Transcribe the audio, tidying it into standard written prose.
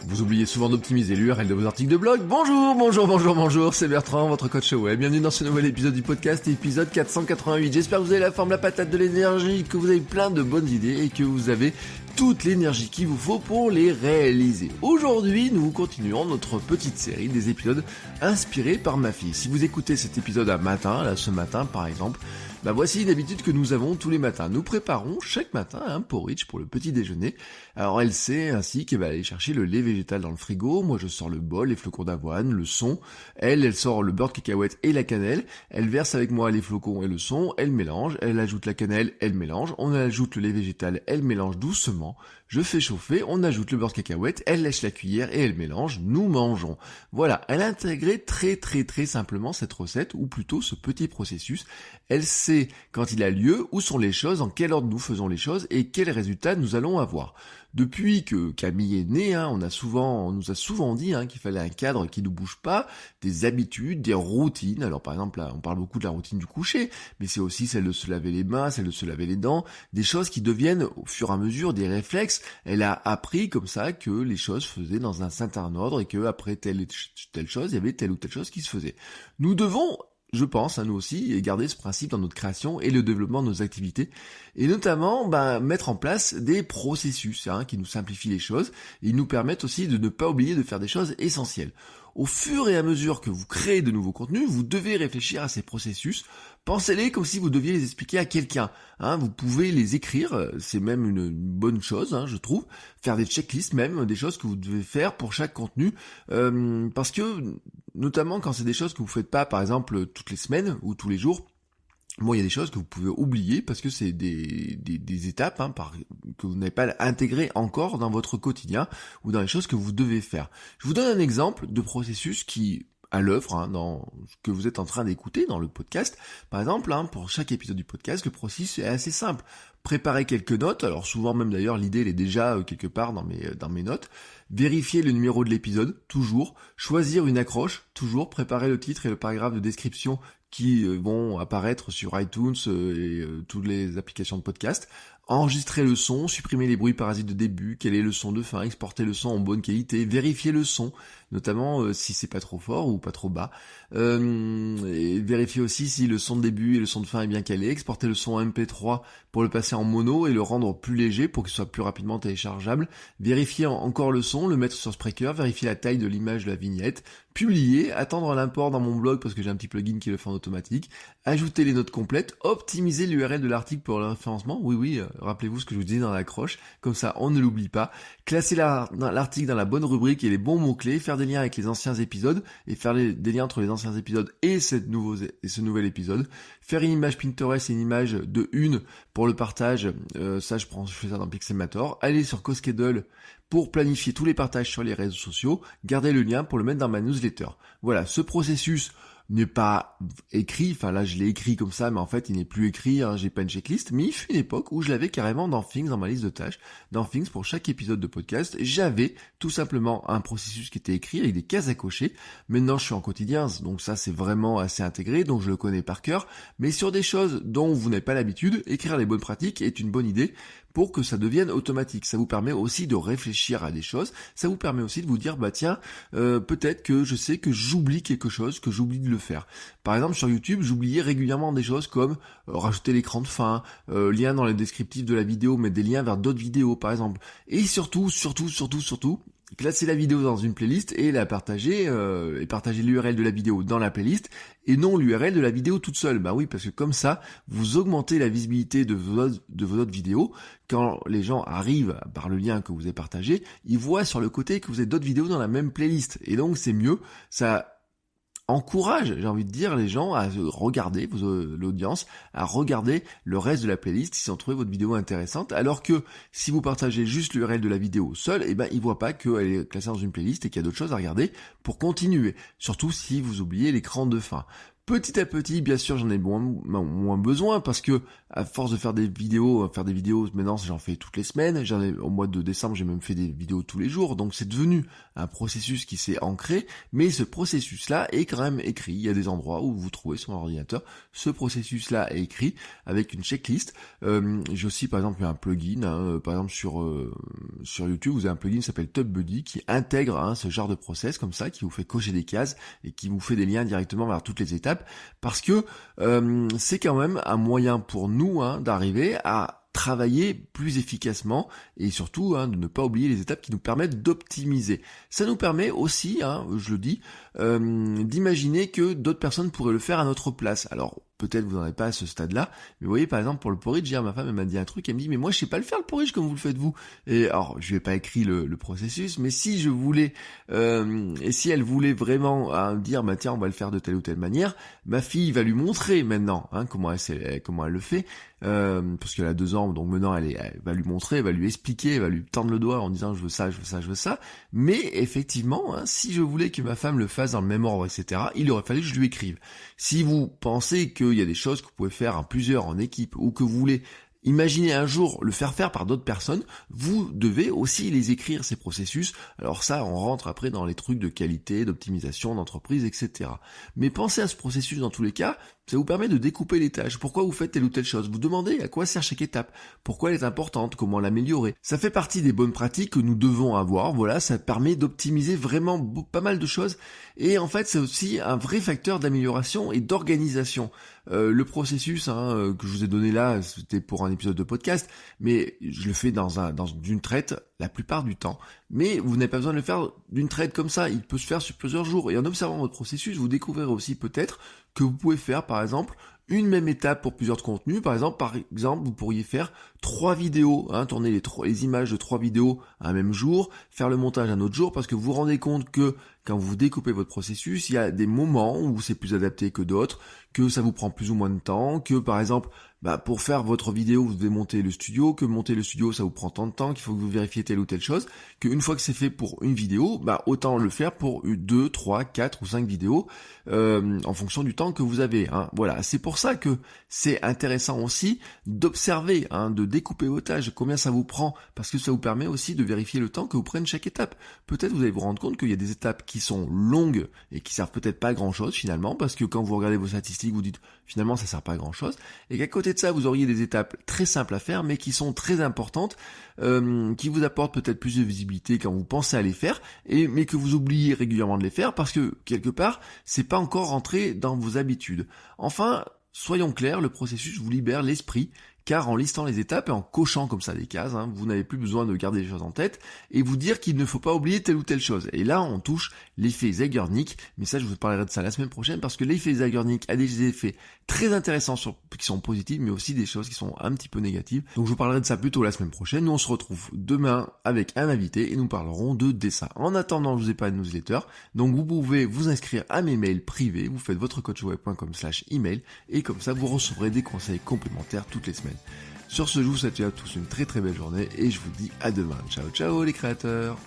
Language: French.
Vous oubliez souvent d'optimiser l'URL de vos articles de blog. Bonjour, c'est Bertrand, votre coach web. Bienvenue dans ce nouvel épisode du podcast, épisode 488. J'espère que vous avez la forme, la patate, de l'énergie, que vous avez plein de bonnes idées et que vous avez toute l'énergie qu'il vous faut pour les réaliser. Aujourd'hui, nous continuons notre petite série des épisodes inspirés par ma fille. Si vous écoutez cet épisode ce matin par exemple, voici une habitude que nous avons tous les matins. Nous préparons chaque matin un porridge pour le petit déjeuner. Alors elle sait ainsi qu'elle va aller chercher le lait végétal dans le frigo. Moi je sors le bol, les flocons d'avoine, le son. Elle sort le beurre de cacahuète et la cannelle. Elle verse avec moi les flocons et le son. Elle mélange. Elle ajoute la cannelle, elle mélange. On ajoute le lait végétal, elle mélange doucement. Je fais chauffer, on ajoute le beurre de cacahuète, elle lèche la cuillère et elle mélange, nous mangeons. Voilà, elle a intégré très simplement cette recette, ou plutôt ce petit processus. Elle sait quand il a lieu, où sont les choses, en quel ordre nous faisons les choses et quels résultats nous allons avoir. Depuis que Camille est née, on nous a souvent dit qu'il fallait un cadre qui ne bouge pas, des habitudes, des routines. Alors par exemple, là, on parle beaucoup de la routine du coucher, mais c'est aussi celle de se laver les mains, celle de se laver les dents, des choses qui deviennent au fur et à mesure des réflexes. Elle a appris comme ça que les choses se faisaient dans un certain ordre et que après telle et telle chose, il y avait telle ou telle chose qui se faisait. Nous devons, je pense, nous aussi, garder ce principe dans notre création et le développement de nos activités, et notamment mettre en place des processus qui nous simplifient les choses et nous permettent aussi de ne pas oublier de faire des choses essentielles. Au fur et à mesure que vous créez de nouveaux contenus, vous devez réfléchir à ces processus. Pensez-les comme si vous deviez les expliquer à quelqu'un. Vous pouvez les écrire, c'est même une bonne chose, je trouve. Faire des checklists même, des choses que vous devez faire pour chaque contenu. Parce que, notamment quand c'est des choses que vous faites pas, par exemple, toutes les semaines ou tous les jours, il y a des choses que vous pouvez oublier parce que c'est des étapes que vous n'avez pas intégrées encore dans votre quotidien ou dans les choses que vous devez faire. Je vous donne un exemple de processus qui à l'œuvre dans ce que vous êtes en train d'écouter dans le podcast. Par exemple, pour chaque épisode du podcast, le processus est assez simple. Préparer quelques notes, alors souvent même d'ailleurs l'idée elle est déjà quelque part dans mes notes. Vérifier le numéro de l'épisode, toujours. Choisir une accroche, toujours. Préparer le titre et le paragraphe de description qui vont apparaître sur iTunes et toutes les applications de podcast. Enregistrer le son, supprimer les bruits parasites de début, quel est le son de fin, exporter le son en bonne qualité, vérifier le son, notamment si c'est pas trop fort ou pas trop bas, et vérifier aussi si le son de début et le son de fin est bien calé, exporter le son en MP3 pour le passer en mono et le rendre plus léger pour qu'il soit plus rapidement téléchargeable, vérifier encore le son, le mettre sur Spreaker, vérifier la taille de l'image de la vignette, publier, attendre l'import dans mon blog parce que j'ai un petit plugin qui le fait en automatique, ajouter les notes complètes, optimiser l'URL de l'article pour le référencement, oui, rappelez-vous ce que je vous disais dans l'accroche, comme ça on ne l'oublie pas, classer l'article dans la bonne rubrique et les bons mots-clés, faire des liens avec les anciens épisodes et faire des liens entre les anciens épisodes et ce nouvel épisode, faire une image Pinterest et une image de une pour le partage, je fais ça dans Pixelmator, aller sur CoSchedule pour planifier tous les partages sur les réseaux sociaux, garder le lien pour le mettre dans ma newsletter. Voilà, ce processus n'est pas écrit, là je l'ai écrit comme ça, mais en fait il n'est plus écrit, j'ai pas une checklist, mais il fut une époque où je l'avais carrément dans Things, dans ma liste de tâches, dans Things pour chaque épisode de podcast, j'avais tout simplement un processus qui était écrit avec des cases à cocher. Maintenant je suis en quotidien, donc ça c'est vraiment assez intégré, donc je le connais par cœur, mais sur des choses dont vous n'avez pas l'habitude, écrire les bonnes pratiques est une bonne idée pour que ça devienne automatique. Ça vous permet aussi de réfléchir à des choses, ça vous permet aussi de vous dire, peut-être que je sais que j'oublie quelque chose, que j'oublie de le faire. Par exemple, sur YouTube, j'oubliais régulièrement des choses comme rajouter l'écran de fin, lien dans le descriptif de la vidéo, mettre des liens vers d'autres vidéos, par exemple. Et surtout, classer la vidéo dans une playlist et la partager, et partager l'URL de la vidéo dans la playlist et non l'URL de la vidéo toute seule. Oui, parce que comme ça, vous augmentez la visibilité de vos autres vidéos. Quand les gens arrivent par le lien que vous avez partagé, ils voient sur le côté que vous avez d'autres vidéos dans la même playlist. Et donc c'est mieux, ça encourage, j'ai envie de dire, les gens à regarder, l'audience, à regarder le reste de la playlist s'ils ont trouvé votre vidéo intéressante, alors que si vous partagez juste l'URL de la vidéo seule, ils voient pas qu'elle est classée dans une playlist et qu'il y a d'autres choses à regarder pour continuer, surtout si vous oubliez l'écran de fin. Petit à petit, bien sûr, j'en ai moins besoin parce que à force de faire des vidéos, maintenant j'en fais toutes les semaines. Au mois de décembre, j'ai même fait des vidéos tous les jours. Donc c'est devenu un processus qui s'est ancré. Mais ce processus-là est quand même écrit. Il y a des endroits où vous trouvez sur l'ordinateur. Ce processus-là est écrit avec une checklist. J'ai aussi par exemple un plugin. Par exemple sur YouTube, vous avez un plugin qui s'appelle TubBuddy qui intègre ce genre de process comme ça, qui vous fait cocher des cases et qui vous fait des liens directement vers toutes les étapes. Parce que c'est quand même un moyen pour nous d'arriver à travailler plus efficacement et surtout de ne pas oublier les étapes qui nous permettent d'optimiser. Ça nous permet aussi, je le dis, d'imaginer que d'autres personnes pourraient le faire à notre place. Alors peut-être vous n'en avez pas à ce stade-là, mais vous voyez par exemple pour le porridge, hier ma femme elle m'a dit un truc, elle me dit mais moi je sais pas le faire le porridge comme vous le faites vous. Et alors je lui ai pas écrit le processus, mais si je voulais et si elle voulait vraiment dire bah tiens on va le faire de telle ou telle manière, ma fille va lui montrer maintenant comment elle le fait. Parce qu'elle a 2 ans, donc maintenant elle va lui montrer, elle va lui expliquer, elle va lui tendre le doigt en disant je veux ça, je veux ça, je veux ça. Mais effectivement, si je voulais que ma femme le fasse dans le même ordre, etc., il aurait fallu que je lui écrive. Si vous pensez qu'il y a des choses que vous pouvez faire en plusieurs, en équipe, ou que vous voulez imaginez un jour le faire par d'autres personnes, vous devez aussi les écrire, ces processus. Alors ça, on rentre après dans les trucs de qualité, d'optimisation, d'entreprise, etc. Mais pensez à ce processus dans tous les cas, ça vous permet de découper les tâches. Pourquoi vous faites telle ou telle chose? Vous demandez à quoi sert chaque étape, pourquoi elle est importante, comment l'améliorer. Ça fait partie des bonnes pratiques que nous devons avoir. Voilà, ça permet d'optimiser vraiment pas mal de choses. Et en fait, c'est aussi un vrai facteur d'amélioration et d'organisation. Le processus que je vous ai donné là, c'était pour un épisode de podcast, mais je le fais dans une traite la plupart du temps. Mais vous n'avez pas besoin de le faire d'une traite comme ça. Il peut se faire sur plusieurs jours. Et en observant votre processus, vous découvrirez aussi peut-être que vous pouvez faire, par exemple, une même étape pour plusieurs contenus. Par exemple, vous pourriez faire 3 vidéos, tourner les images de 3 vidéos un même jour, faire le montage un autre jour, parce que vous vous rendez compte que quand vous découpez votre processus, il y a des moments où c'est plus adapté que d'autres, que ça vous prend plus ou moins de temps, que par exemple, pour faire votre vidéo, vous devez monter le studio, que monter le studio, ça vous prend tant de temps, qu'il faut que vous vérifiez telle ou telle chose, qu'une fois que c'est fait pour une vidéo, autant le faire pour 2, 3, 4 ou 5 vidéos, en fonction du temps que vous avez. Voilà, c'est pour ça que c'est intéressant aussi d'observer, de découper vos tâches, combien ça vous prend, parce que ça vous permet aussi de vérifier le temps que vous prenez chaque étape. Peut-être vous allez vous rendre compte qu'il y a des étapes qui sont longues et qui servent peut-être pas à grand chose finalement, parce que quand vous regardez vos statistiques, vous dites finalement ça sert pas à grand chose, et qu'à côté de ça vous auriez des étapes très simples à faire mais qui sont très importantes, qui vous apportent peut-être plus de visibilité quand vous pensez à les faire, mais que vous oubliez régulièrement de les faire parce que quelque part c'est pas encore rentré dans vos habitudes. Enfin, soyons clairs, le processus vous libère l'esprit, car en listant les étapes et en cochant comme ça des cases, vous n'avez plus besoin de garder les choses en tête et vous dire qu'il ne faut pas oublier telle ou telle chose. Et là, on touche l'effet Zeigarnik, mais ça, je vous parlerai de ça la semaine prochaine, parce que l'effet Zeigarnik a des effets très intéressants qui sont positifs, mais aussi des choses qui sont un petit peu négatives. Donc je vous parlerai de ça plutôt la semaine prochaine. Nous, on se retrouve demain avec un invité et nous parlerons de dessin. En attendant, je vous ai pas de newsletter, donc vous pouvez vous inscrire à mes mails privés, vous faites votre coachweb.com/email et comme ça, vous recevrez des conseils complémentaires toutes les semaines. Sur ce, je vous souhaite à tous une très très belle journée et je vous dis à demain. Ciao ciao les créateurs!